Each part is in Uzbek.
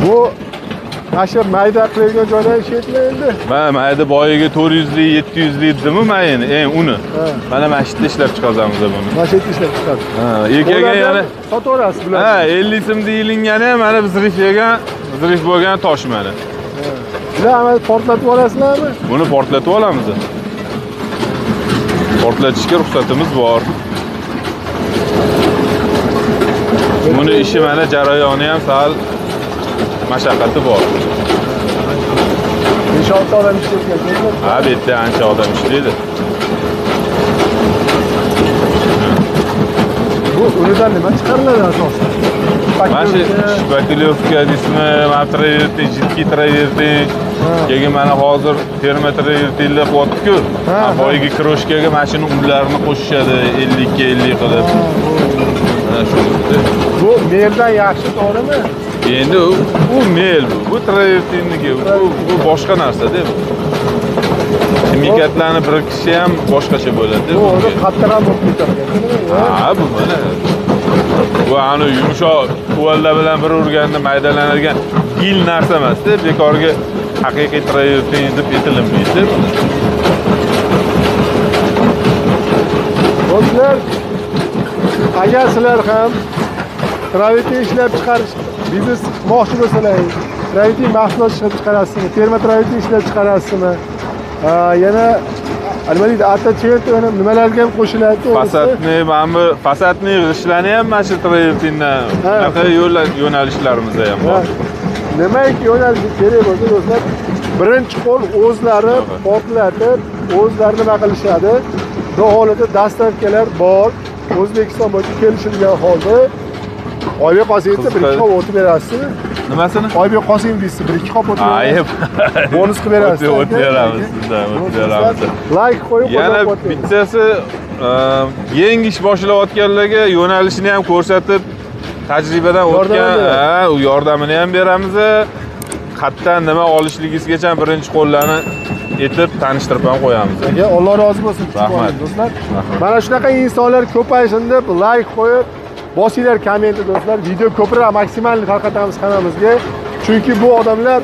Bu nasha mayda qilingan joydan ishlayapti endi. Mana mayda boyiga 400 lik, 700 lik dedimi mayini, uni. Mana mana shu yerda ishlab chiqazamiz buni. Mana shu yerda ishlab chiqamiz. Ha, erkaga yana sotaverasiz bular. Ha, 50 so'm deyilingani ham mana biz zirif bo'lgan tosh mana. Bular amal portlatib olasizlarmi? Buni portlatib olamiz. Portlatishga ruxsatimiz bor. Buni ishi mana jarayoni ham sal mashaqqati bor. 5-6 odam ishlayotgan. Ha, bu yerda ancha odam ishlaydi. Bu unidan nima chiqariladi asosan? Mana shu shpakilyovka deysizmi, matraverting, jiddiy traverting. Keyin mana hozir termotravertinglar qilyapti-ku. Boyiga kroshkaga mana shuni unlarini qo'shishadi 50 ga 50 qilib. Mana shu. Bu meldan yaxshi, to'g'rimi? Endi u mel bu travertingniki, bu boshqa narsa-da. Kimikatlarni biriktishi ham boshqacha bo'ladi. Bu o'zi qattiqroq bo'lib ketadi. Ha, bu mana. Bu ani yumshoq tuvallar bilan bir urganda maydalanadigan gil narsa emas-da, bekorga haqiqiy travertin deb aytilmaydi. Do'stlar, agar sizlar ham travertin ishlab chiqarish biznes qilmoqchi bo'lsalaringiz, travertin mahsulot ishlab chiqarasizmi, termotravertin ishlab chiqarasizmi? Yana nima deydi, attachment nimalarga ham qo'shiladi? Fasadni g'ishtlarni ham mana shu travertindan bunaqa yo'nalishlarimiz ham bor. Nimaiki yo'nalish kerak bo'lsa do'stlar, birinchi qo'l o'zlari portlatib, o'zlari nima qilishadi? Bu holatda dastavkalar bor. O'zbekiston bo'yicha kelishilgan holda Oybek Qosimov bir-ikki qop o'tib berasizmi? Nimasini? Oybek Qosimov deysiz, bir-ikki qop o'tib berasiz. Bonus qilib berasiz. O'tib beramiz sizdan, o'tib beramiz. Like qo'yib yana bittasi yangi ish boshlayotganlarga yo'nalishini ham ko'rsatib, tajribadan o'tgan, u yordamini ham beramiz. Qayerdan nima olishligingizgacha birinchi qo'llarni etib tanishtirib ham qo'yamiz. Alloh rozi bo'lsin. Rahmat do'stlar. Mana shunaqa insonlar ko'paysin deb like qo'yib, bosinglar kommentni do'stlar. Video ko'proq maksimal tarqatamiz kanalımizga. Chunki bu odamlar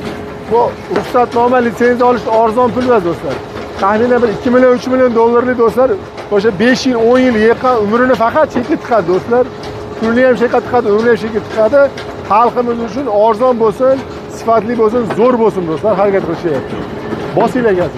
bu ruxsatnoma, litsenziya olish arzon pul emas do'stlar. Taxminan bir 2 million, 3 million dollarlik do'stlar, o'sha 5 yil, 10 yil yaqin umrini faqat chekka tiqadi do'stlar. Pulni ham chekka tiqadi, umrini ham chekka tiqadi. Xalqimiz uchun arzon bo'lsin, sifatli bo'lsin, zo'r bo'lsin do'stlar, harakat qilishyapti. Bosinglar gaz.